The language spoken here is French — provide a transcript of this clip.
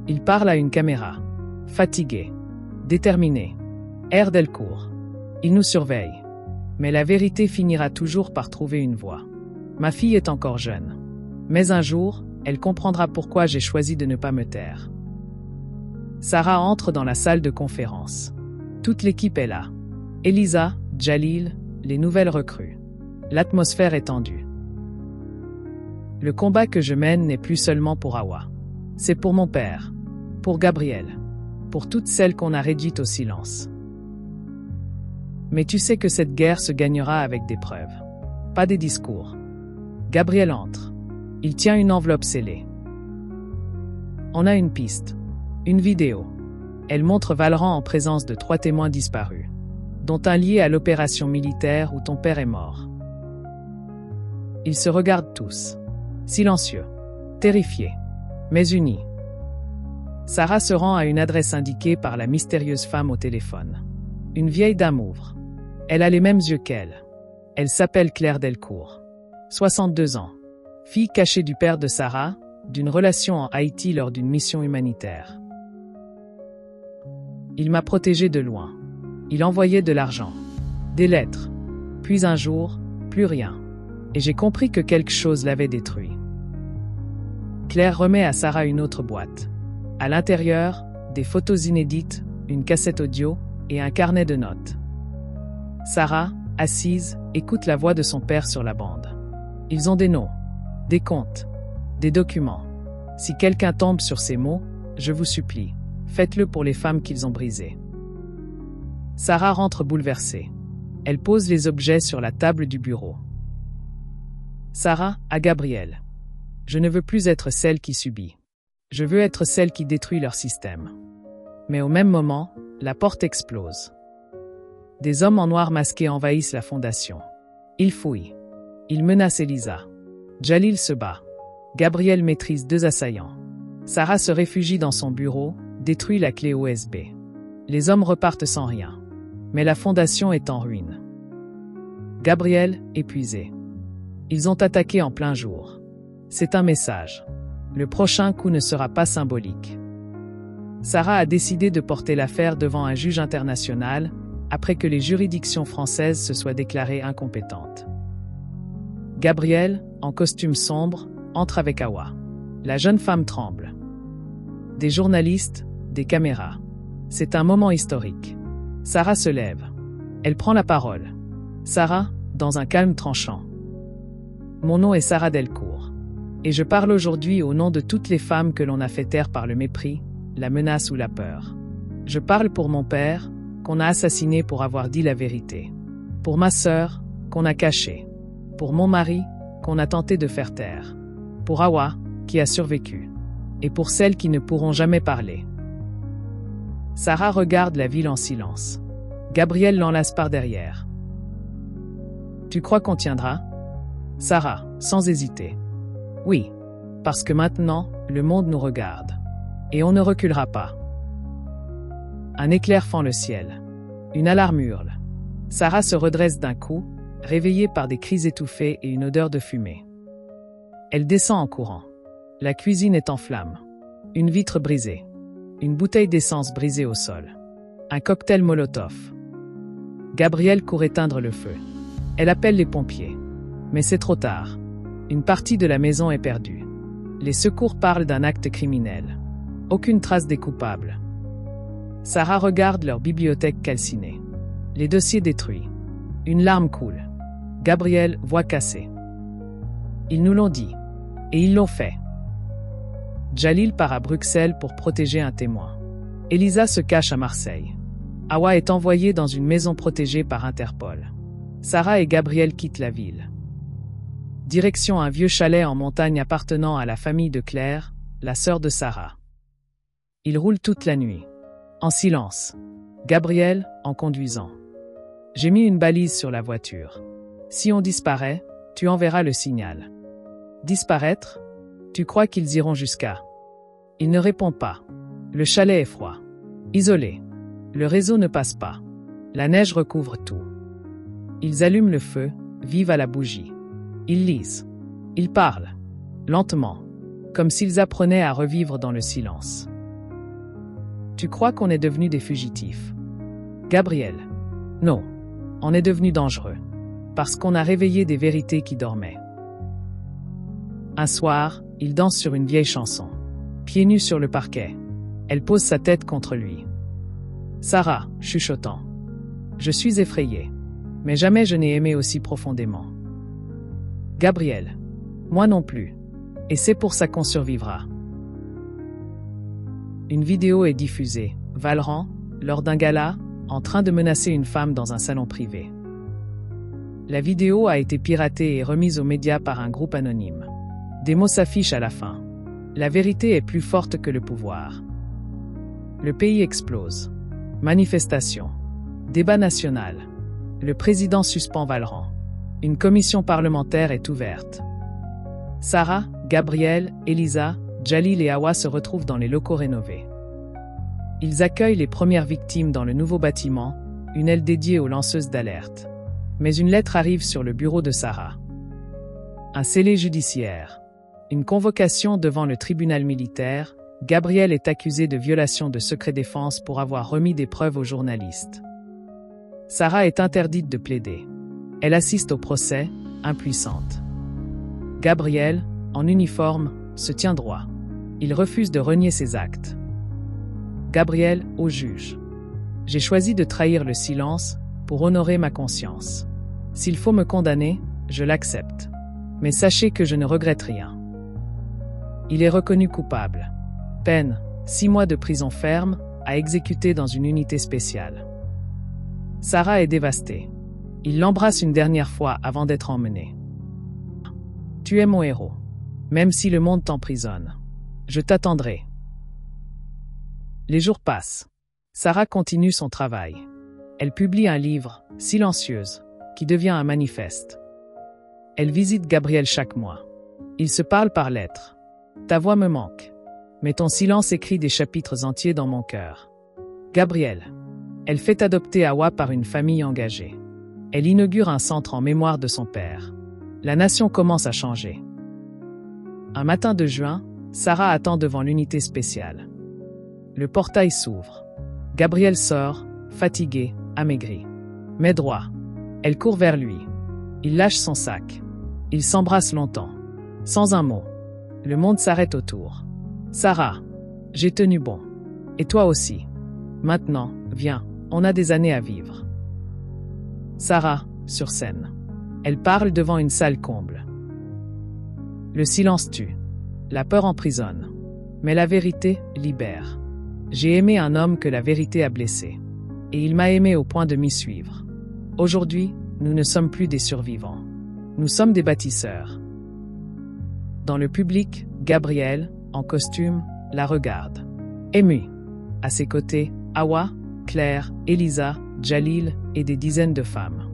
Il parle à une caméra. Fatigué. Déterminé. Air Delcourt. Il nous surveille. Mais la vérité finira toujours par trouver une voie. Ma fille est encore jeune. Mais un jour, elle comprendra pourquoi j'ai choisi de ne pas me taire. Sarah entre dans la salle de conférence. Toute l'équipe est là. Elisa, Jalil, les nouvelles recrues. L'atmosphère est tendue. Le combat que je mène n'est plus seulement pour Hawa. C'est pour mon père, pour Gabriel, pour toutes celles qu'on a réduites au silence. Mais tu sais que cette guerre se gagnera avec des preuves, pas des discours. Gabriel entre. Il tient une enveloppe scellée. On a une piste, une vidéo. Elle montre Valran en présence de 3 témoins disparus, dont un lié à l'opération militaire où ton père est mort. Ils se regardent tous, silencieux, terrifiés, mais unis. Sarah se rend à une adresse indiquée par la mystérieuse femme au téléphone. Une vieille dame ouvre. Elle a les mêmes yeux qu'elle. Elle s'appelle Claire Delcourt. 62 ans. Fille cachée du père de Sarah, d'une relation en Haïti lors d'une mission humanitaire. Il m'a protégée de loin. Il envoyait de l'argent, des lettres. Puis un jour, plus rien. Et j'ai compris que quelque chose l'avait détruit. Claire remet à Sarah une autre boîte. À l'intérieur, des photos inédites, une cassette audio et un carnet de notes. Sarah, assise, écoute la voix de son père sur la bande. Ils ont des noms, des comptes, des documents. Si quelqu'un tombe sur ces mots, je vous supplie, faites-le pour les femmes qu'ils ont brisées. Sarah rentre bouleversée. Elle pose les objets sur la table du bureau. Sarah, à Gabriel. Je ne veux plus être celle qui subit. Je veux être celle qui détruit leur système. Mais au même moment, la porte explose. Des hommes en noir masqués envahissent la fondation. Ils fouillent. Ils menacent Elisa. Jalil se bat. Gabriel maîtrise 2 assaillants. Sarah se réfugie dans son bureau, détruit la clé USB. Les hommes repartent sans rien. Mais la fondation est en ruine. Gabriel, épuisé. Ils ont attaqué en plein jour. C'est un message. Le prochain coup ne sera pas symbolique. Sarah a décidé de porter l'affaire devant un juge international, après que les juridictions françaises se soient déclarées incompétentes. Gabriel, en costume sombre, entre avec Hawa. La jeune femme tremble. Des journalistes, des caméras. C'est un moment historique. Sarah se lève. Elle prend la parole. Sarah, dans un calme tranchant. Mon nom est Sarah Delcourt. Et je parle aujourd'hui au nom de toutes les femmes que l'on a fait taire par le mépris, la menace ou la peur. Je parle pour mon père, qu'on a assassiné pour avoir dit la vérité. Pour ma sœur, qu'on a cachée. Pour mon mari, qu'on a tenté de faire taire. Pour Hawa, qui a survécu. Et pour celles qui ne pourront jamais parler. Sarah regarde la ville en silence. Gabriel l'enlace par derrière. Tu crois qu'on tiendra? Sarah, sans hésiter. Oui, parce que maintenant, le monde nous regarde. Et on ne reculera pas. Un éclair fend le ciel. Une alarme hurle. Sarah se redresse d'un coup, réveillée par des cris étouffés et une odeur de fumée. Elle descend en courant. La cuisine est en flammes. Une vitre brisée. Une bouteille d'essence brisée au sol. Un cocktail Molotov. Gabriel court éteindre le feu. Elle appelle les pompiers. Mais c'est trop tard. Une partie de la maison est perdue. Les secours parlent d'un acte criminel. Aucune trace des coupables. Sarah regarde leur bibliothèque calcinée. Les dossiers détruits. Une larme coule. Gabriel, voix cassée. Ils nous l'ont dit. Et ils l'ont fait. Jalil part à Bruxelles pour protéger un témoin. Elisa se cache à Marseille. Hawa est envoyée dans une maison protégée par Interpol. Sarah et Gabriel quittent la ville. Direction un vieux chalet en montagne appartenant à la famille de Claire, la sœur de Sarah. Ils roulent toute la nuit. En silence. Gabriel, en conduisant. J'ai mis une balise sur la voiture. Si on disparaît, tu enverras le signal. Disparaître? Tu crois qu'ils iront jusqu'à? Il ne répond pas. Le chalet est froid. Isolé. Le réseau ne passe pas. La neige recouvre tout. Ils allument le feu, vivent à la bougie. Ils lisent. Ils parlent. Lentement. Comme s'ils apprenaient à revivre dans le silence. Tu crois qu'on est devenus des fugitifs? Gabriel. Non. On est devenus dangereux. Parce qu'on a réveillé des vérités qui dormaient. Un soir, il danse sur une vieille chanson. Pieds nus sur le parquet. Elle pose sa tête contre lui. Sarah, chuchotant. Je suis effrayé. Mais jamais je n'ai aimé aussi profondément. Gabriel. Moi non plus. Et c'est pour ça qu'on survivra. Une vidéo est diffusée. Valran, lors d'un gala, en train de menacer une femme dans un salon privé. La vidéo a été piratée et remise aux médias par un groupe anonyme. Des mots s'affichent à la fin. La vérité est plus forte que le pouvoir. Le pays explose. Manifestation. Débat national. Le président suspend Valran. Une commission parlementaire est ouverte. Sarah, Gabriel, Elisa, Jalil et Hawa se retrouvent dans les locaux rénovés. Ils accueillent les premières victimes dans le nouveau bâtiment, une aile dédiée aux lanceuses d'alerte. Mais une lettre arrive sur le bureau de Sarah. Un scellé judiciaire. Une convocation devant le tribunal militaire. Gabriel est accusé de violation de secret défense pour avoir remis des preuves aux journalistes. Sarah est interdite de plaider. Elle assiste au procès, impuissante. Gabriel, en uniforme, se tient droit. Il refuse de renier ses actes. Gabriel, au juge. J'ai choisi de trahir le silence pour honorer ma conscience. S'il faut me condamner, je l'accepte. Mais sachez que je ne regrette rien. Il est reconnu coupable. Peine, 6 mois de prison ferme, à exécuter dans une unité spéciale. Sarah est dévastée. Il l'embrasse une dernière fois avant d'être emmené. Tu es mon héros. Même si le monde t'emprisonne. Je t'attendrai. Les jours passent. Sarah continue son travail. Elle publie un livre, Silencieuse, qui devient un manifeste. Elle visite Gabriel chaque mois. Ils se parlent par lettres. Ta voix me manque. Mais ton silence écrit des chapitres entiers dans mon cœur. Gabriel. Elle fait adopter Hawa par une famille engagée. Elle inaugure un centre en mémoire de son père. La nation commence à changer. Un matin de juin, Sarah attend devant l'unité spéciale. Le portail s'ouvre. Gabriel sort, fatigué, amaigri. Mais droit. Elle court vers lui. Il lâche son sac. Ils s'embrassent longtemps. Sans un mot. Le monde s'arrête autour. Sarah, j'ai tenu bon. Et toi aussi. Maintenant, viens, on a des années à vivre. Sarah, sur scène. Elle parle devant une salle comble. Le silence tue. La peur emprisonne. Mais la vérité libère. J'ai aimé un homme que la vérité a blessé. Et il m'a aimé au point de m'y suivre. Aujourd'hui, nous ne sommes plus des survivants. Nous sommes des bâtisseurs. Dans le public, Gabriel, en costume, la regarde. Ému. À ses côtés, Hawa, Claire, Elisa, Jalil et des dizaines de femmes.